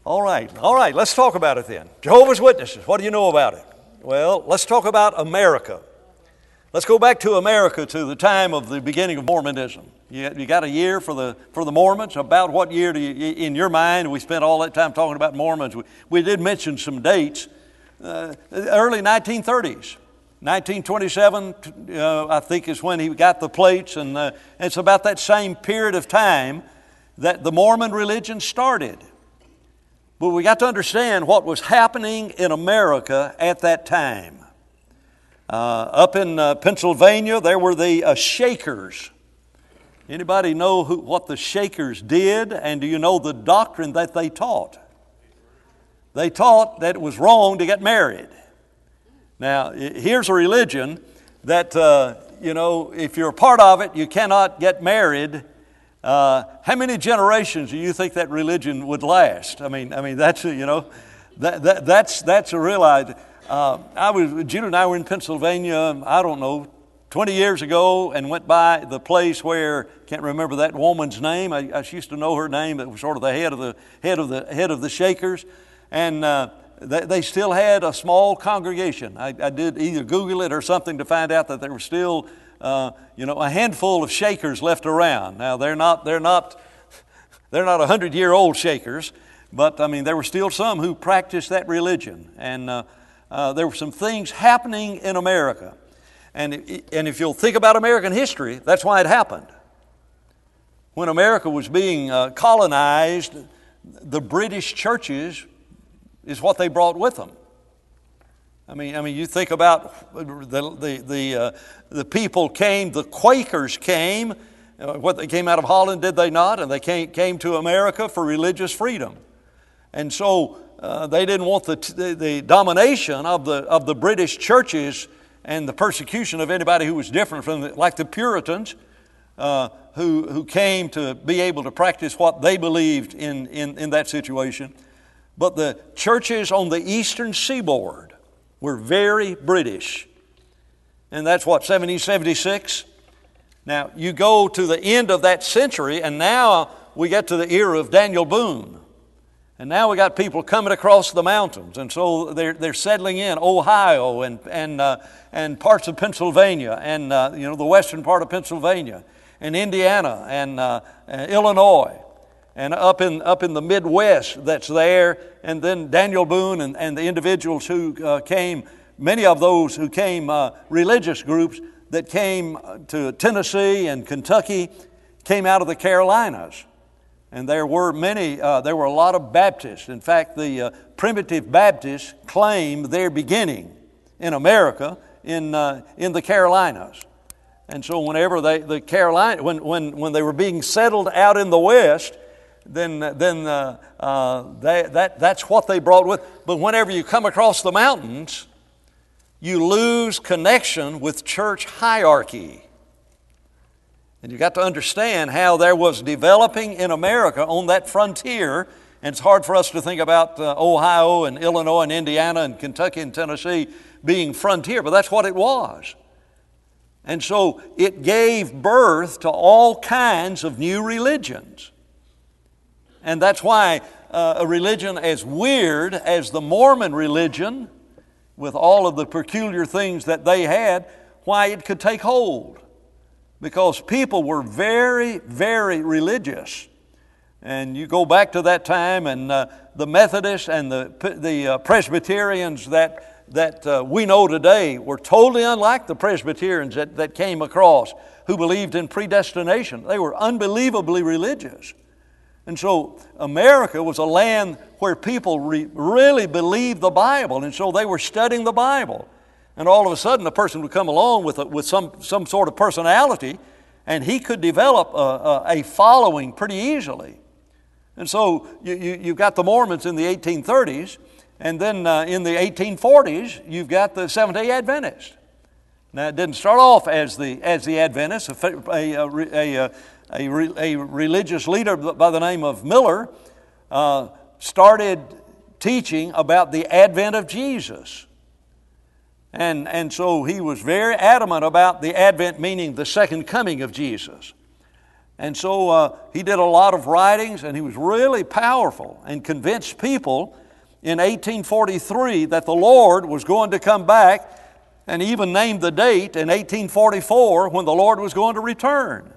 All right, let's talk about it then. Jehovah's Witnesses, what do you know about it? Well, let's talk about America. Let's go back to America to the time of the beginning of Mormonism. You got a year for the Mormons? About what year do you, in your mind? We spent all that time talking about Mormons. We did mention some dates. Early 1930s. 1927, I think, is when he got the plates, and it's about that same period of time that the Mormon religion started. But we got to understand what was happening in America at that time. Up in Pennsylvania, there were the Shakers. Anybody know what the Shakers did? And do you know the doctrine that they taught? They taught that it was wrong to get married. Now, here's a religion that, if you're a part of it, you cannot get married. How many generations do you think that religion would last? I mean, that's that's a real idea. Judah and I were in Pennsylvania, I don't know, 20 years ago, and went by the place where, can't remember that woman's name. I used to know her name. It was sort of the head of the Shakers, and they still had a small congregation. I did either Google it or something to find out that there were still a handful of Shakers left around. Now they're not 100-year-old Shakers, but I mean there were still some who practiced that religion, and there were some things happening in America. And if you'll think about American history, that's why it happened. When America was being colonized, the British churches is what they brought with them. I mean, you think about the people came, the Quakers came. What, they came out of Holland, did they not? And they came to America for religious freedom. And so they didn't want the domination of the British churches and the persecution of anybody who was different from like the Puritans, who came to be able to practice what they believed in that situation. But the churches on the eastern seaboard were very British. And that's what, 1776? Now, you go to the end of that century, and now we get to the era of Daniel Boone. And now we got people coming across the mountains, and so they're settling in Ohio and parts of Pennsylvania, and the western part of Pennsylvania, and Indiana, and Illinois, and up in the Midwest that's there. And then Daniel Boone and the individuals who came, many of those who came, religious groups that came to Tennessee and Kentucky, came out of the Carolinas. And there were a lot of Baptists. In fact, the primitive Baptists claim their beginning in America in the Carolinas. And so whenever when they were being settled out in the West, then that's what they brought with. But whenever you come across the mountains, you lose connection with church hierarchy. And you got to understand how there was developing in America on that frontier. And it's hard for us to think about Ohio and Illinois and Indiana and Kentucky and Tennessee being frontier, but that's what it was. And so it gave birth to all kinds of new religions. And that's why a religion as weird as the Mormon religion, with all of the peculiar things that they had, why it could take hold. Because people were very, very religious. And you go back to that time, and the Methodists and the Presbyterians that we know today were totally unlike the Presbyterians that came across, who believed in predestination. They were unbelievably religious. And so America was a land where people really believed the Bible, and so they were studying the Bible. And all of a sudden, a person would come along with some sort of personality, and he could develop a following pretty easily. And so you've got the Mormons in the 1830s, and then in the 1840s, you've got the Seventh-day Adventists. Now, it didn't start off as the Adventists. A religious leader by the name of Miller started teaching about the advent of Jesus. And so he was very adamant about the advent, meaning the second coming of Jesus. And so he did a lot of writings, and he was really powerful and convinced people in 1843 that the Lord was going to come back, and he even named the date in 1844 when the Lord was going to return.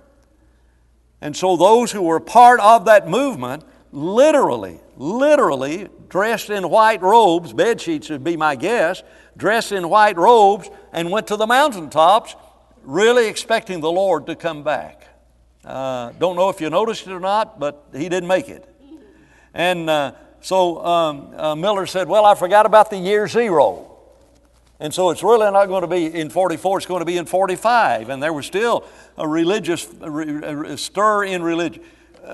And so those who were part of that movement literally dressed in white robes, bed sheets would be my guess, dressed in white robes and went to the mountaintops really expecting the Lord to come back. Don't know if you noticed it or not, but he didn't make it. And so Miller said, well, I forgot about the year zero. And so it's really not going to be in 44, it's going to be in 45. And there was still a religious stir in religion.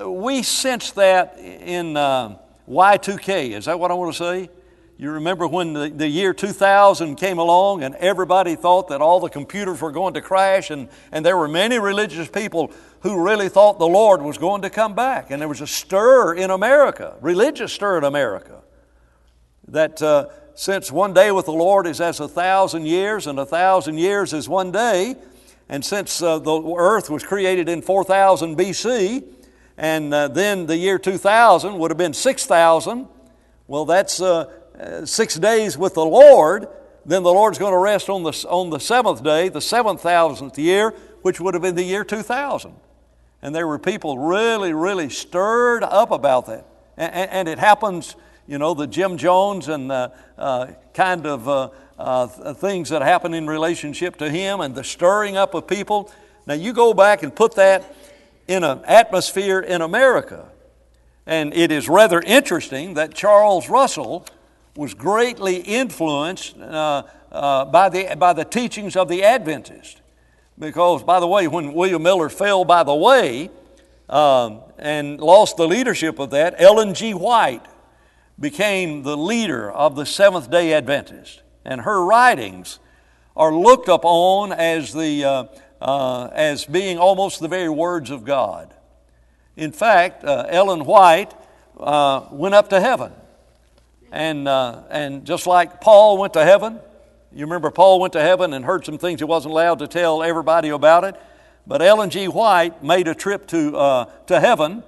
We sensed that in Y2K. Is that what I want to say? You remember when the year 2000 came along and everybody thought that all the computers were going to crash, and there were many religious people who really thought the Lord was going to come back. And there was a stir in America, religious stir in America, that since one day with the Lord is as 1,000 years, and 1,000 years is one day, and since the earth was created in 4000 BC, and then the year 2000 would have been 6,000, well, that's 6 days with the Lord. Then the Lord's going to rest on the seventh day, the 7,000th year, which would have been the year 2000. And there were people really stirred up about that. And it happens, you know, the Jim Jones and kind of things that happen in relationship to him and the stirring up of people. Now you go back and put that in an atmosphere in America. And it is rather interesting that Charles Russell was greatly influenced by the teachings of the Adventists. Because, by the way, when William Miller fell by the way and lost the leadership of that, Ellen G. White became the leader of the Seventh-day Adventists. And her writings are looked upon as being almost the very words of God. In fact, Ellen White went up to heaven. And just like Paul went to heaven, you remember Paul went to heaven and heard some things he wasn't allowed to tell everybody about it. But Ellen G. White made a trip to heaven,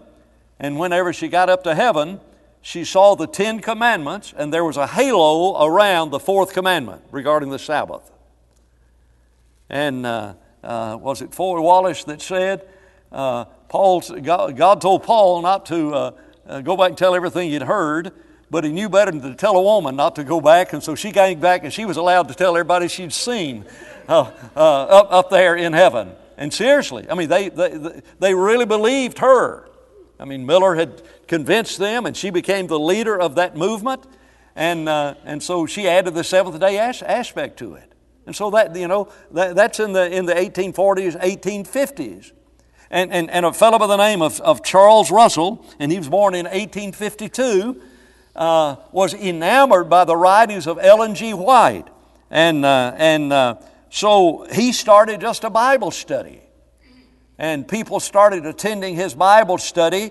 and whenever she got up to heaven, she saw the 10 Commandments, and there was a halo around the 4th commandment regarding the Sabbath. And was it Foy Wallace that said, God told Paul not to go back and tell everything he'd heard, but he knew better than to tell a woman not to go back, and so she came back and she was allowed to tell everybody she'd seen up there in heaven. And seriously, I mean, they really believed her. I mean, Miller had convinced them, and she became the leader of that movement, and so she added the seventh-day aspect to it. And so that, you know, that's in the 1840s, 1850s. And a fellow by the name of Charles Russell, and he was born in 1852, was enamored by the writings of Ellen G. White. So he started just a Bible study. And people started attending his Bible study.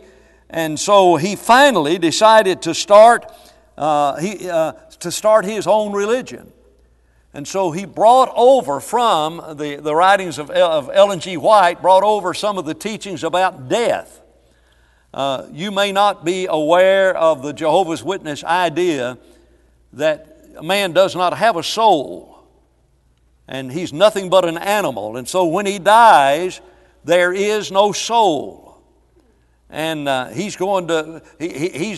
And so he finally decided to start his own religion. And so he brought over from the writings of Ellen G. White, brought over some of the teachings about death. You may not be aware of the Jehovah's Witness idea that a man does not have a soul and he's nothing but an animal. And so when he dies, there is no soul. And he's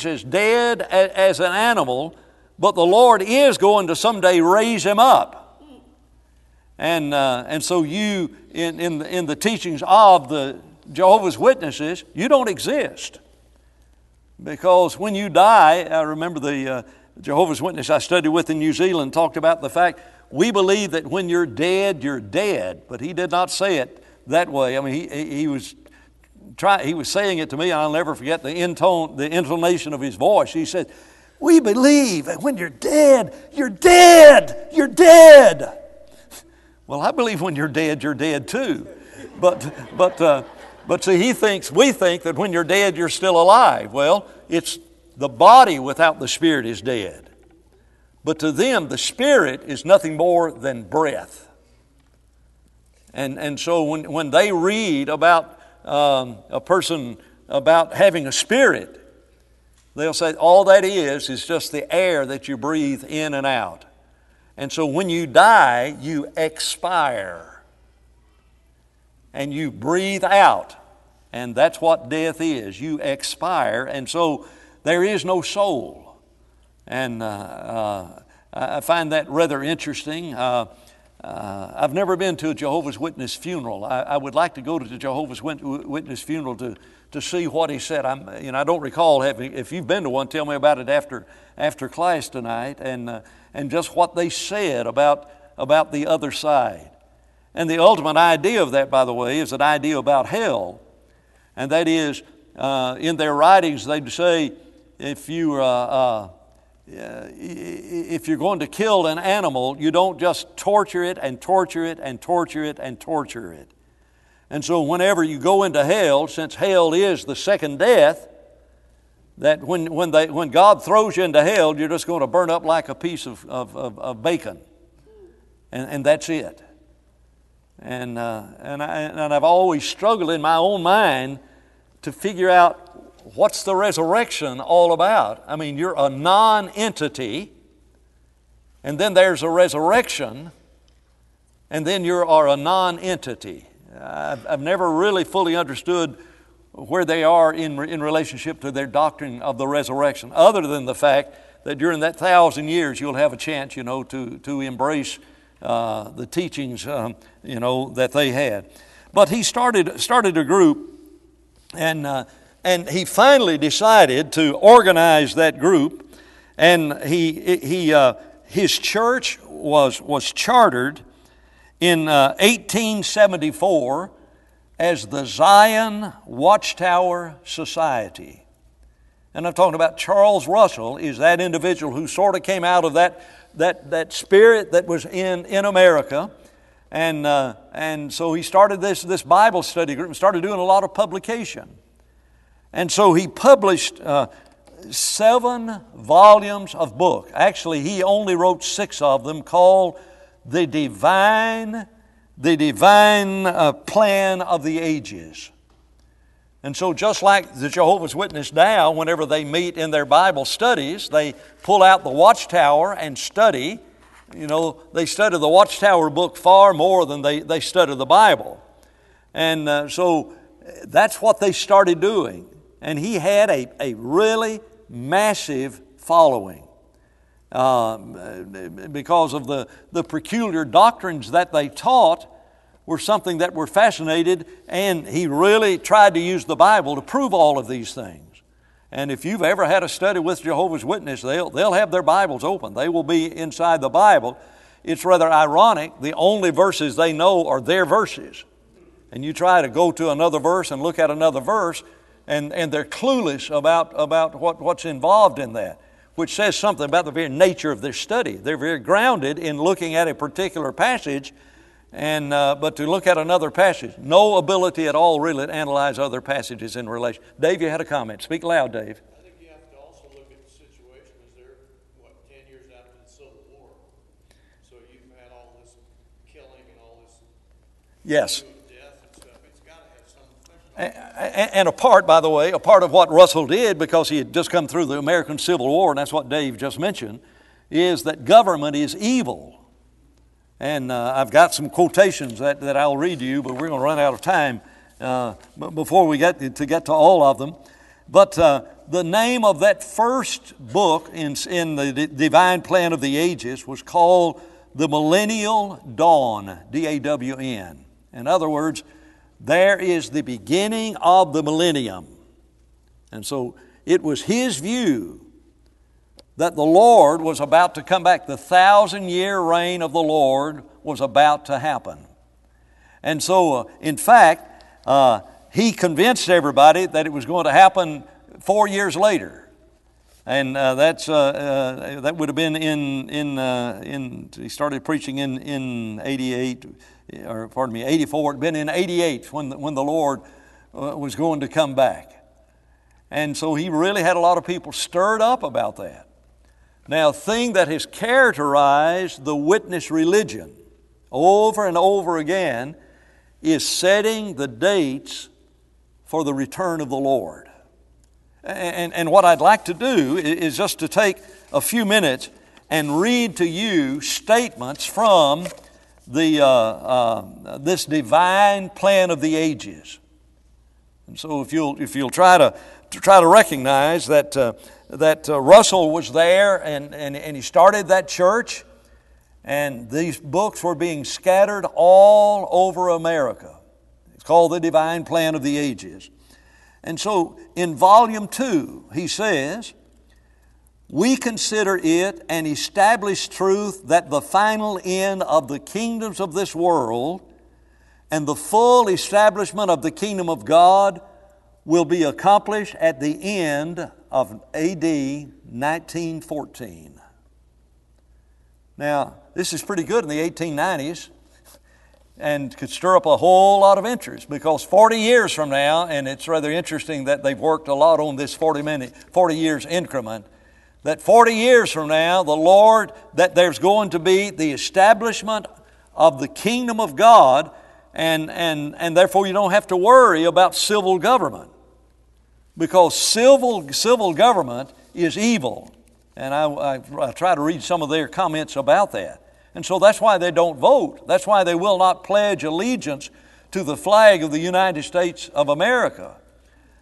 as dead as an animal, but the Lord is going to someday raise him up. And so you, in the teachings of the Jehovah's Witnesses, you don't exist. Because when you die, I remember the Jehovah's Witness I studied with in New Zealand talked about the fact, we believe that when you're dead, you're dead. But he did not say it that way. I mean, he was saying it to me, and I'll never forget the intonation of his voice. He said, we believe that when you're dead, you're dead. You're dead. Well, I believe when you're dead too. But see, we think that when you're dead, you're still alive. Well, it's the body without the spirit is dead. But to them, the spirit is nothing more than breath. And so when they read about a person about having a spirit, they'll say all that is just the air that you breathe in and out. And so when you die, you expire. And you breathe out. And that's what death is. You expire. And so there is no soul. And I find that rather interesting. I've never been to a Jehovah's Witness funeral. I would like to go to the Jehovah's Witness funeral to see what he said. I don't recall having. If you've been to one, tell me about it after class tonight, and just what they said about the other side. And the ultimate idea of that, by the way, is an idea about hell, and that is in their writings they'd say if you're going to kill an animal, you don't just torture it and torture it and torture it and torture it. And so whenever you go into hell, since hell is the second death, that when God throws you into hell, you're just going to burn up like a piece of bacon. And that's it. And I've always struggled in my own mind to figure out what's the resurrection all about. I mean, you're a non-entity, and then there's a resurrection, and then you are a non-entity. I've never really fully understood where they are in relationship to their doctrine of the resurrection, other than the fact that during that 1,000 years you'll have a chance, to embrace the teachings, that they had. But he started a group, and he finally decided to organize that group, and his church was chartered in 1874 as the Zion Watchtower Society. And I'm talking about Charles Russell is that individual who sort of came out of that spirit that was in America. And so he started this Bible study group and started doing a lot of publication. And so he published 7 volumes of book. Actually, he only wrote 6 of them, called The Divine Plan of the Ages. And so just like the Jehovah's Witness now, whenever they meet in their Bible studies, they pull out the Watchtower and study. They study the Watchtower book far more than they study the Bible. And so that's what they started doing. And he had a really massive following because of the peculiar doctrines that they taught were something that were fascinated, and he really tried to use the Bible to prove all of these things. And if you've ever had a study with Jehovah's Witness, they'll have their Bibles open. They will be inside the Bible. It's rather ironic. The only verses they know are their verses. And you try to go to another verse and look at another verse, and they're clueless about what's involved in that, which says something about the very nature of their study. They're very grounded in looking at a particular passage, but to look at another passage, no ability at all really to analyze other passages in relation. Dave, you had a comment. Speak loud, Dave. I think you have to also look at the situation as they're, 10 years after the Civil War. So you've had all this killing and all this yes. death and stuff. It's got to have some effect. And a part, by the way, a part of what Russell did, because he had just come through the American Civil War, and that's what Dave just mentioned, is that government is evil. And I've got some quotations that I'll read to you, but we're going to run out of time before we get to all of them. But the name of that first book in the Divine Plan of the Ages was called The Millennial Dawn, D-A-W-N. In other words, there is the beginning of the millennium. And so it was his view that the Lord was about to come back. The 1,000-year reign of the Lord was about to happen. And so, in fact, he convinced everybody that it was going to happen 4 years later. And that would have been he started preaching in 88, or pardon me, 84. It had been in 88 when the Lord was going to come back. And so he really had a lot of people stirred up about that. Now, a thing that has characterized the witness religion over and over again is setting the dates for the return of the Lord. And what I'd like to do is just to take a few minutes and read to you statements from this divine plan of the ages. And so if you'll try to recognize that Russell was there and he started that church, and these books were being scattered all over America. It's called the Divine Plan of the Ages. And so in volume 2, he says, we consider it an established truth that the final end of the kingdoms of this world and the full establishment of the kingdom of God will be accomplished at the end of A.D. 1914. Now, this is pretty good in the 1890s. And could stir up a whole lot of interest, because 40 years from now, and it's rather interesting that they've worked a lot on this 40 years increment, that 40 years from now, the Lord, that there's going to be the establishment of the kingdom of God, and therefore you don't have to worry about civil government, because civil government is evil. And I try to read some of their comments about that. And so that's why they don't vote. That's why they will not pledge allegiance to the flag of the United States of America,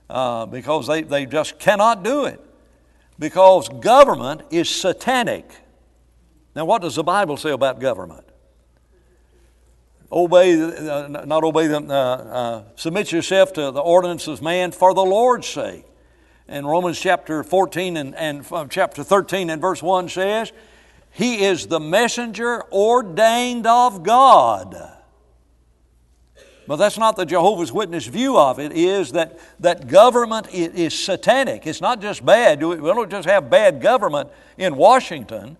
because they just cannot do it, because government is satanic. Now, what does the Bible say about government? Submit yourself to the ordinances of man for the Lord's sake. And Romans chapter 14 and chapter 13 and verse 1 says, He is the messenger ordained of God. But that's not the Jehovah's Witness view of it, is that government is satanic. It's not just bad. We don't just have bad government in Washington,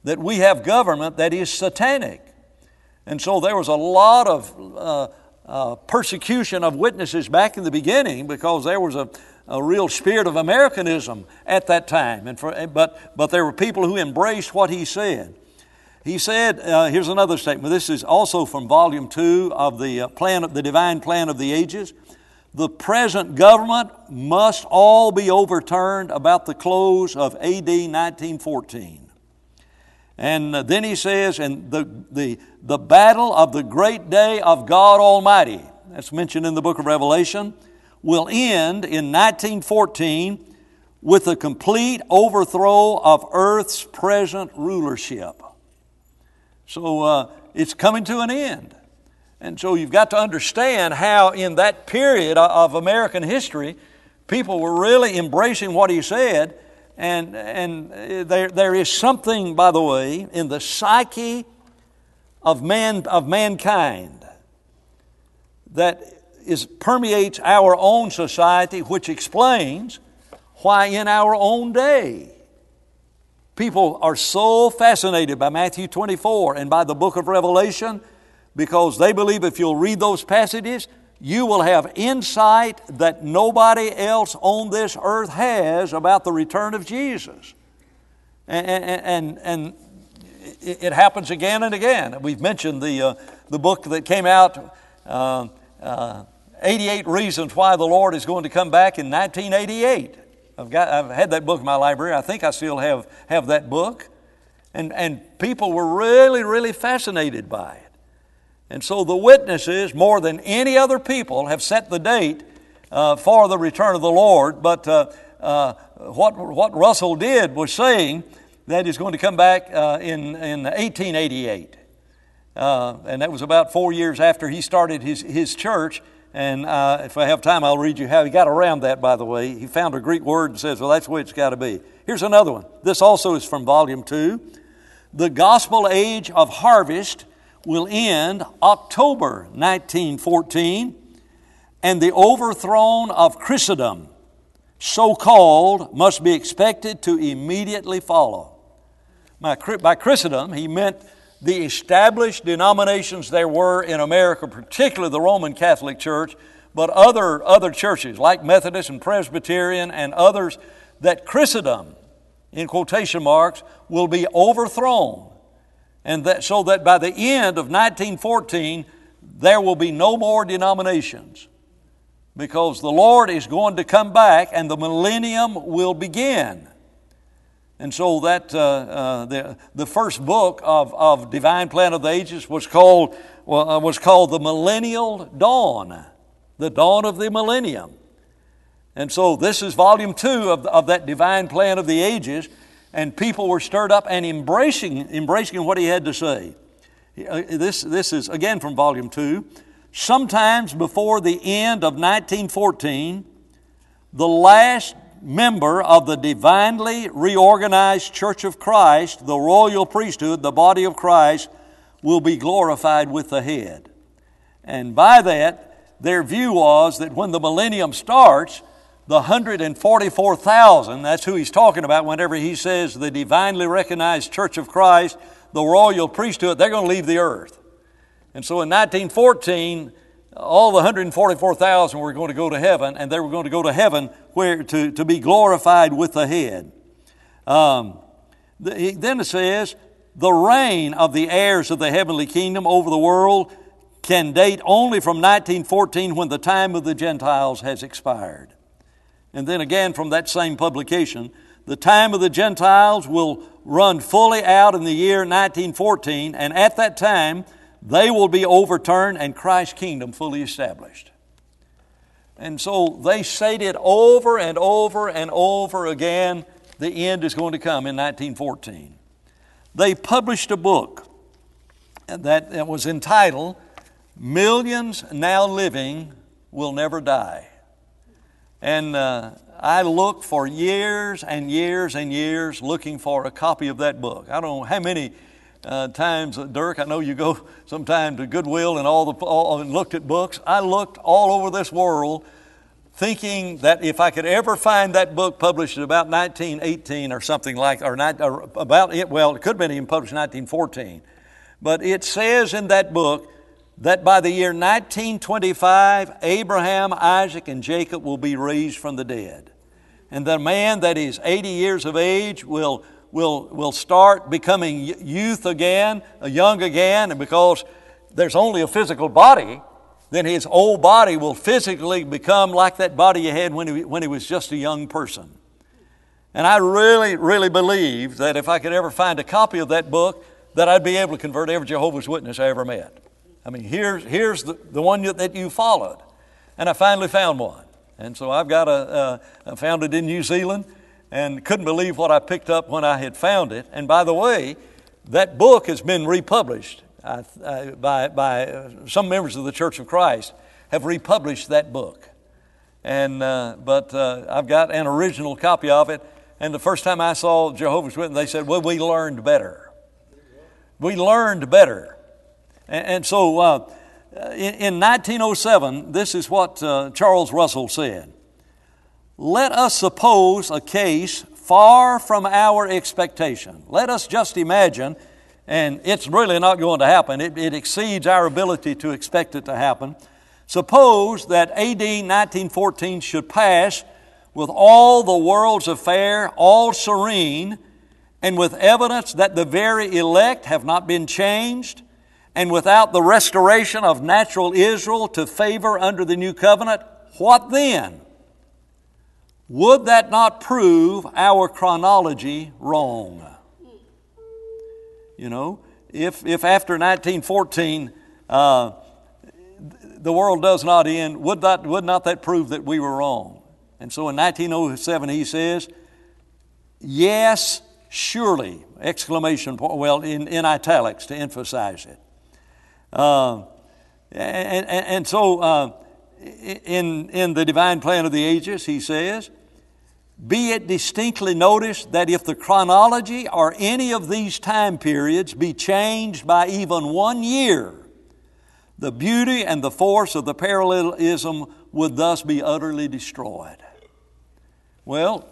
that we have government that is satanic. And so there was a lot of persecution of witnesses back in the beginning, because there was a real spirit of Americanism at that time. But there were people who embraced what he said. He said, here's another statement. This is also from volume 2 of the Divine Plan of the Ages. The present government must all be overturned about the close of A.D. 1914. And then he says, and the battle of the great day of God Almighty, that's mentioned in the book of Revelation, will end in 1914 with the complete overthrow of earth's present rulership. So it's coming to an end. And so you've got to understand how in that period of American history, people were really embracing what he said. And there is something, by the way, in the psyche of mankind that permeates our own society, which explains why in our own day people are so fascinated by Matthew 24 and by the book of Revelation, because they believe if you'll read those passages, you will have insight that nobody else on this earth has about the return of Jesus. And it happens again and again. We've mentioned the book that came out, 88 Reasons Why the Lord is Going to Come Back, in 1988. I've had that book in my library. I think I still have that book. And people were really, really fascinated by it. And so the witnesses, more than any other people, have set the date for the return of the Lord. But what Russell did was saying that he's going to come back in 1888. And that was about 4 years after he started his church. And if I have time, I'll read you how he got around that, by the way. He found a Greek word and says, well, that's the way it's got to be. Here's another one. This also is from volume 2. The gospel age of harvest will end October 1914, and the overthrow of Christendom, so-called, must be expected to immediately follow. By Christendom, he meant the established denominations there were in America, particularly the Roman Catholic Church, but other churches like Methodist and Presbyterian and others, that Christendom, in quotation marks, will be overthrown. And so that by the end of 1914, there will be no more denominations. because the Lord is going to come back and the millennium will begin. And so that the first book of Divine Plan of the Ages was called the Millennial Dawn, the dawn of the millennium. And so this is volume 2 of that Divine Plan of the Ages, and people were stirred up and embracing what he had to say. This is again from volume 2. Sometimes before the end of 1914, the last member of the divinely reorganized Church of Christ, the royal priesthood, the body of Christ, will be glorified with the head. And by that, their view was that when the millennium starts, the 144,000, that's who he's talking about whenever he says the divinely recognized Church of Christ, the royal priesthood, they're going to leave the earth. And so in 1914, all the 144,000 were going to go to heaven, and they were going to go to heaven where to be glorified with the head. Then it says, the reign of the heirs of the heavenly kingdom over the world can date only from 1914, when the time of the Gentiles has expired. And then again from that same publication, the time of the Gentiles will run fully out in the year 1914, and at that time they will be overturned and Christ's kingdom fully established. And so they stated over and over and over again, the end is going to come in 1914. They published a book that was entitled, Millions Now Living Will Never Die. And I looked for years and years and years looking for a copy of that book. I don't know how many times, Dirk, I know you go sometime to Goodwill and and looked at books. I looked all over this world thinking that if I could ever find that book published in about 1918 or something like, or about it, well, it could have been even published in 1914. But it says in that book that by the year 1925, Abraham, Isaac, and Jacob will be raised from the dead. And the man that is 80 years of age will start becoming youth again, young again, and because there's only a physical body, then his old body will physically become like that body he had when he was just a young person. And I really, really believe that if I could ever find a copy of that book, that I'd be able to convert every Jehovah's Witness I ever met. I mean, here's the one that you followed. And I finally found one. And so I've got I found it in New Zealand, and couldn't believe what I picked up when I had found it. And by the way, that book has been republished by some members of the Church of Christ have republished that book. And but I've got an original copy of it. And the first time I saw Jehovah's Witness, they said, well, we learned better. We learned better. And so in 1907, this is what Charles Russell said. Let us suppose a case far from our expectation. Let us just imagine, and it's really not going to happen. It exceeds our ability to expect it to happen. Suppose that AD 1914 should pass with all the world's affair, all serene, and with evidence that the very elect have not been changed, and without the restoration of natural Israel to favor under the new covenant, what then? Would that not prove our chronology wrong? You know, if after 1914 the world does not end, would not that prove that we were wrong? And so in 1907 he says, yes, surely, exclamation point, well, in italics to emphasize it. And so in the divine plan of the ages, he says, be it distinctly noticed that if the chronology or any of these time periods be changed by even 1 year, the beauty and the force of the parallelism would thus be utterly destroyed. Well,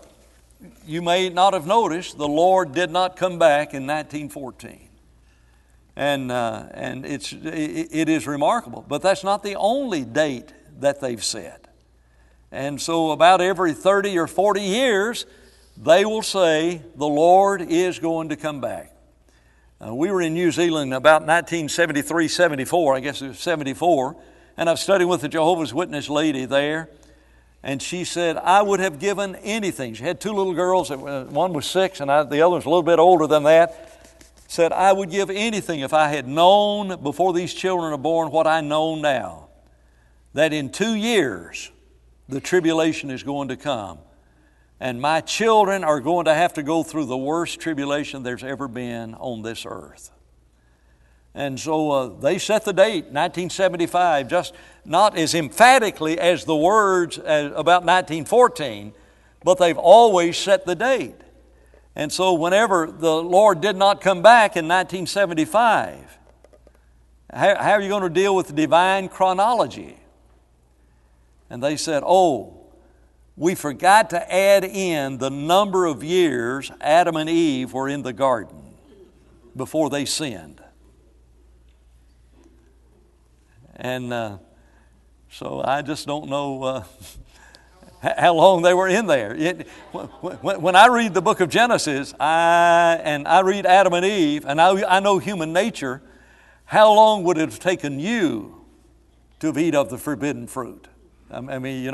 you may not have noticed the Lord did not come back in 1914. And it is remarkable. But that's not the only date that they've set. And so about every 30 or 40 years, they will say the Lord is going to come back. We were in New Zealand about 1973-74, I guess it was 74, And I was studying with the Jehovah's Witness lady there. And she said, I would have given anything. She had two little girls. One was 6 and the other was a little bit older than that. Said, I would give anything if I had known before these children are born what I know now. That in 2 years, the tribulation is going to come. And my children are going to have to go through the worst tribulation there's ever been on this earth. And so they set the date, 1975, just not as emphatically as the words about 1914, but they've always set the date. And so whenever the Lord did not come back in 1975, how are you going to deal with divine chronology? And they said, we forgot to add in the number of years Adam and Eve were in the garden before they sinned. And so I just don't know how long they were in there. When I read the book of Genesis, I read Adam and Eve, and I know human nature, how long would it have taken you to have eaten of the forbidden fruit? I mean,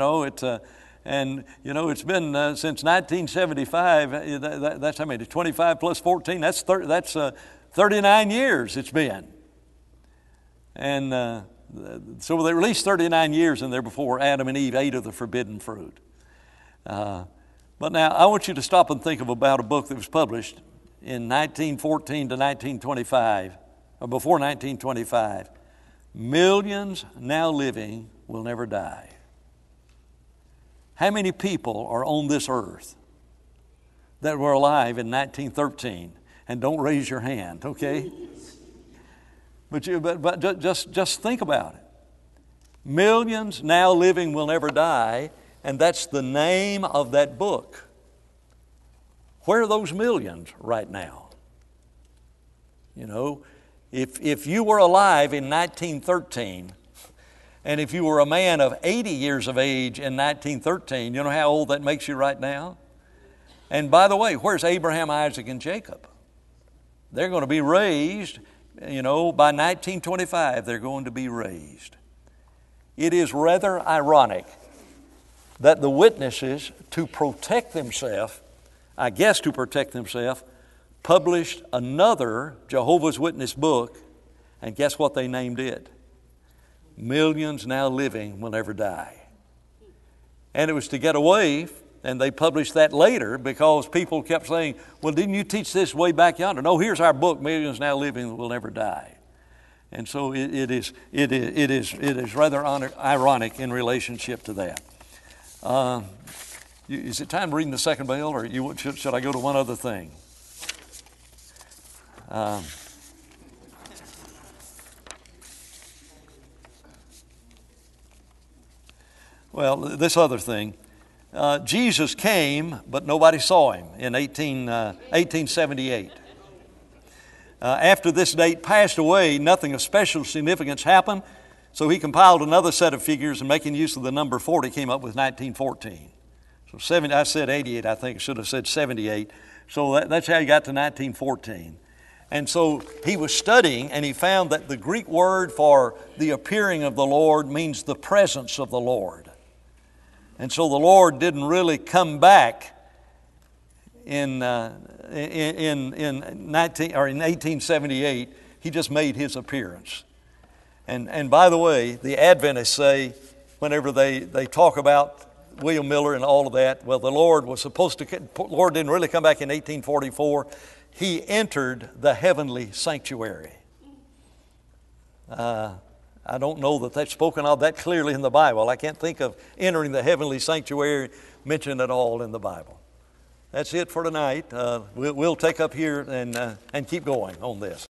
it's been since 1975. That's how many? 25 plus 14. That's 39 years it's been. And so there were at least 39 years in there before Adam and Eve ate of the forbidden fruit. But now I want you to stop and think about a book that was published in 1914 to 1925, or before 1925. Millions now living will never die. How many people are on this earth that were alive in 1913? And don't raise your hand, okay? But just think about it. Millions now living will never die, and that's the name of that book. Where are those millions right now? If you were alive in 1913, and if you were a man of 80 years of age in 1913, you know how old that makes you right now? And by the way, where's Abraham, Isaac, and Jacob? They're going to be raised, by 1925, they're going to be raised. It is rather ironic that the witnesses, to protect themselves, published another Jehovah's Witness book, and guess what they named it? Millions now living will never die. And it was to get away, and they published that later because people kept saying, well, didn't you teach this way back yonder? No, here's our book, Millions Now Living Will Never Die. And so it is rather ironic in relationship to that. Is it time to read the second bell, or should I go to one other thing? Well, this other thing. Jesus came, but nobody saw him in 1878. After this date passed away, nothing of special significance happened, so he compiled another set of figures, and making use of the number 40, came up with 1914. So I said 88, I think I should have said 78. So that's how he got to 1914. And so he was studying, and he found that the Greek word for the appearing of the Lord means the presence of the Lord. And so the Lord didn't really come back in 1878. He just made his appearance. And by the way, the Adventists say, whenever they talk about William Miller and all of that, well, the Lord didn't really come back in 1844. He entered the heavenly sanctuary. I don't know that that's spoken of that clearly in the Bible. I can't think of entering the heavenly sanctuary mentioned at all in the Bible. That's it for tonight. We'll take up here and keep going on this.